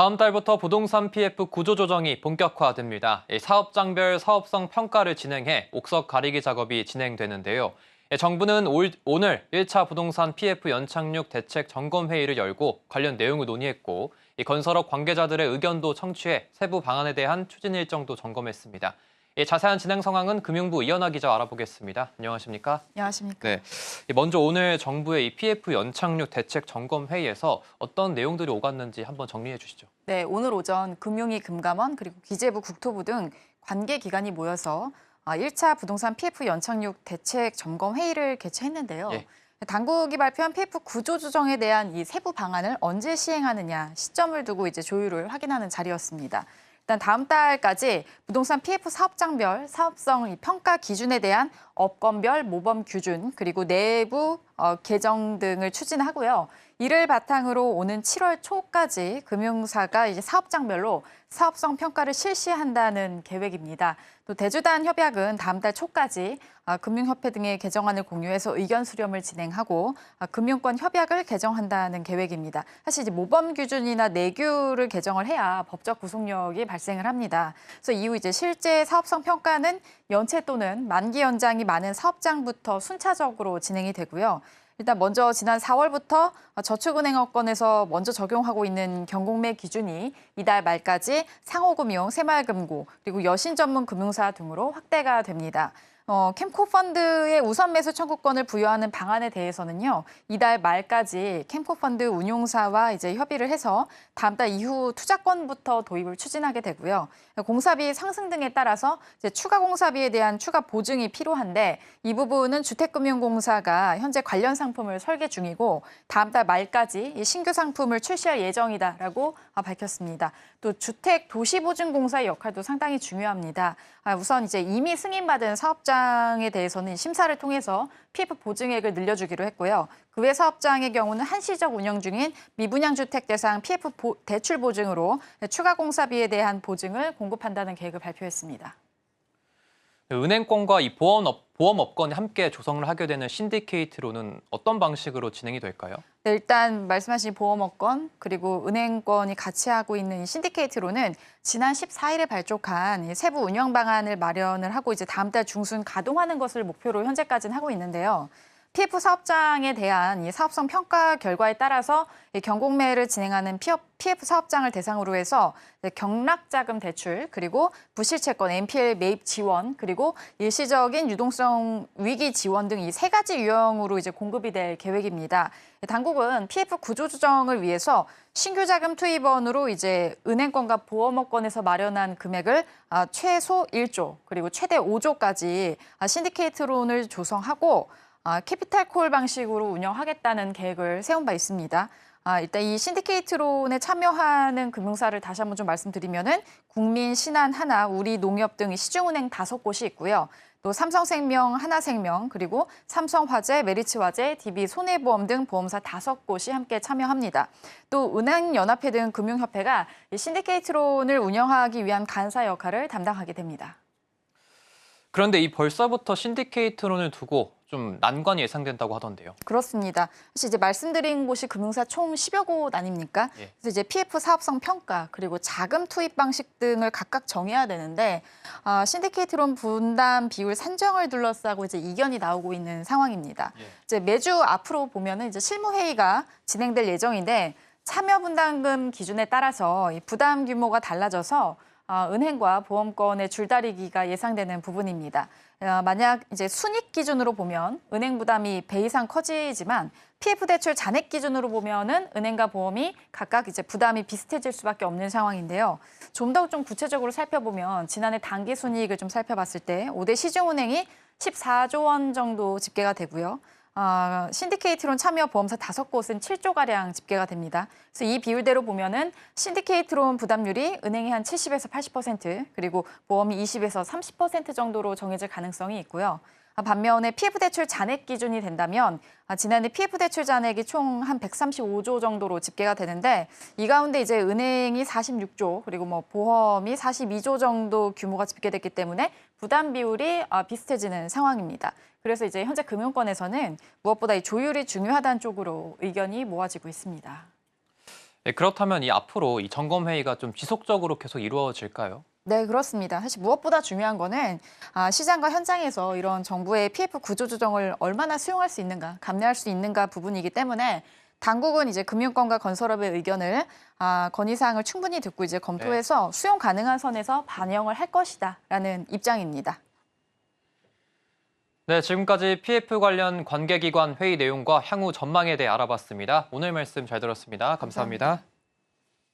다음 달부터 부동산 PF 구조조정이 본격화됩니다. 사업장별 사업성 평가를 진행해 옥석 가리기 작업이 진행되는데요. 정부는 오늘 1차 부동산 PF 연착륙 대책 점검회의를 열고 관련 내용을 논의했고, 건설업 관계자들의 의견도 청취해 세부 방안에 대한 추진 일정도 점검했습니다. 자세한 진행 상황은 금융부 이현아 기자 알아보겠습니다. 안녕하십니까? 안녕하십니까? 네. 먼저 오늘 정부의 이 PF 연착륙 대책 점검 회의에서 어떤 내용들이 오갔는지 한번 정리해 주시죠. 네, 오늘 오전 금융위 금감원 그리고 기재부 국토부 등 관계 기관이 모여서 1차 부동산 PF 연착륙 대책 점검 회의를 개최했는데요. 예. 당국이 발표한 PF 구조 조정에 대한 이 세부 방안을 언제 시행하느냐 시점을 두고 이제 조율을 확인하는 자리였습니다. 일단 다음 달까지 부동산 PF 사업장별 사업성 평가 기준에 대한 업건별 모범 기준 그리고 내부 개정 등을 추진하고요. 이를 바탕으로 오는 7월 초까지 금융사가 이제 사업장별로 사업성 평가를 실시한다는 계획입니다. 또 대주단 협약은 다음 달 초까지 금융협회 등의 개정안을 공유해서 의견 수렴을 진행하고 금융권 협약을 개정한다는 계획입니다. 사실 이제 모범 기준이나 내규를 개정을 해야 법적 구속력이 발생을 합니다. 그래서 이후 이제 실제 사업성 평가는 연체 또는 만기 연장이 많은 사업장부터 순차적으로 진행이 되고요. 일단 먼저 지난 4월부터 저축은행업권에서 먼저 적용하고 있는 경공매 기준이 이달 말까지 상호금융, 새마을금고, 그리고 여신전문금융사 등으로 확대가 됩니다. 캠코펀드의 우선 매수 청구권을 부여하는 방안에 대해서는요, 이달 말까지 캠코펀드 운용사와 이제 협의를 해서 다음 달 이후 투자권부터 도입을 추진하게 되고요. 공사비 상승 등에 따라서 이제 추가 공사비에 대한 추가 보증이 필요한데 이 부분은 주택금융공사가 현재 관련 상품을 설계 중이고 다음 달 말까지 이 신규 상품을 출시할 예정이다라고 밝혔습니다. 또 주택도시보증공사의 역할도 상당히 중요합니다. 우선 이제 이미 승인받은 사업장에 대해서는 심사를 통해서 PF 보증액을 늘려주기로 했고요. 그 외 사업장의 경우는 한시적 운영 중인 미분양주택 대상 PF 대출 보증으로 추가 공사비에 대한 보증을 공급한다는 계획을 발표했습니다. 은행권과 이 보험업권이 함께 조성을 하게 되는 신디케이트로는 어떤 방식으로 진행이 될까요? 네, 일단 말씀하신 보험업권 그리고 은행권이 같이 하고 있는 이 신디케이트로는 지난 14일에 발족한 세부 운영 방안을 마련을 하고 이제 다음 달 중순 가동하는 것을 목표로 현재까지는 하고 있는데요. PF 사업장에 대한 이 사업성 평가 결과에 따라서 경공매를 진행하는 PF 사업장을 대상으로 해서 경락자금 대출, 그리고 부실채권, NPL 매입 지원, 그리고 일시적인 유동성 위기 지원 등 이 세 가지 유형으로 이제 공급이 될 계획입니다. 당국은 PF 구조 조정을 위해서 신규 자금 투입원으로 이제 은행권과 보험업권에서 마련한 금액을 최소 1조, 그리고 최대 5조까지 신디케이트론을 조성하고 캐피탈콜 방식으로 운영하겠다는 계획을 세운 바 있습니다. 일단 이 신디케이트론에 참여하는 금융사를 다시 한번 좀 말씀드리면은 국민, 신한, 하나, 우리농협 등 시중은행 5곳이 있고요. 또 삼성생명, 하나생명, 그리고 삼성화재, 메리츠화재, DB손해보험 등 보험사 5곳이 함께 참여합니다. 또 은행연합회 등 금융협회가 이 신디케이트론을 운영하기 위한 간사 역할을 담당하게 됩니다. 그런데 이 벌써부터 신디케이트론을 두고 좀 난관이 예상된다고 하던데요. 그렇습니다. 사실 이제 말씀드린 곳이 금융사 총 10여 곳 아닙니까? 예. 그래서 이제 PF 사업성 평가 그리고 자금 투입 방식 등을 각각 정해야 되는데 신디케이트론 분담 비율 산정을 둘러싸고 이제 이견이 나오고 있는 상황입니다. 예. 이제 매주 앞으로 보면은 이제 실무 회의가 진행될 예정인데 참여 분담금 기준에 따라서 이 부담 규모가 달라져서 은행과 보험권의 줄다리기가 예상되는 부분입니다. 만약 이제 순익 기준으로 보면 은행 부담이 배 이상 커지지만 PF 대출 잔액 기준으로 보면은 은행과 보험이 각각 이제 부담이 비슷해질 수밖에 없는 상황인데요. 좀 더 좀 구체적으로 살펴보면 지난해 단기 순이익을 좀 살펴봤을 때 5대 시중은행이 14조 원 정도 집계가 되고요. 신디케이트론 참여 보험사 5곳은 7조가량 집계가 됩니다. 그래서 이 비율대로 보면은 신디케이트론 부담률이 은행이 한 70에서 80%, 그리고 보험이 20에서 30% 정도로 정해질 가능성이 있고요. 반면에 PF 대출 잔액 기준이 된다면 지난해 PF 대출 잔액이 총 한 135조 정도로 집계가 되는데 이 가운데 이제 은행이 46조 그리고 뭐 보험이 42조 정도 규모가 집계됐기 때문에 부담 비율이 비슷해지는 상황입니다. 그래서 이제 현재 금융권에서는 무엇보다 이 조율이 중요하다는 쪽으로 의견이 모아지고 있습니다. 그렇다면 이 앞으로 이 점검 회의가 좀 지속적으로 계속 이루어질까요? 네, 그렇습니다. 사실 무엇보다 중요한 거는 시장과 현장에서 이런 정부의 PF 구조조정을 얼마나 수용할 수 있는가, 감내할 수 있는가 부분이기 때문에 당국은 이제 금융권과 건설업의 의견을 건의사항을 충분히 듣고 이제 검토해서 수용 가능한 선에서 반영을 할 것이다라는 입장입니다. 네, 지금까지 PF 관련 관계기관 회의 내용과 향후 전망에 대해 알아봤습니다. 오늘 말씀 잘 들었습니다. 감사합니다.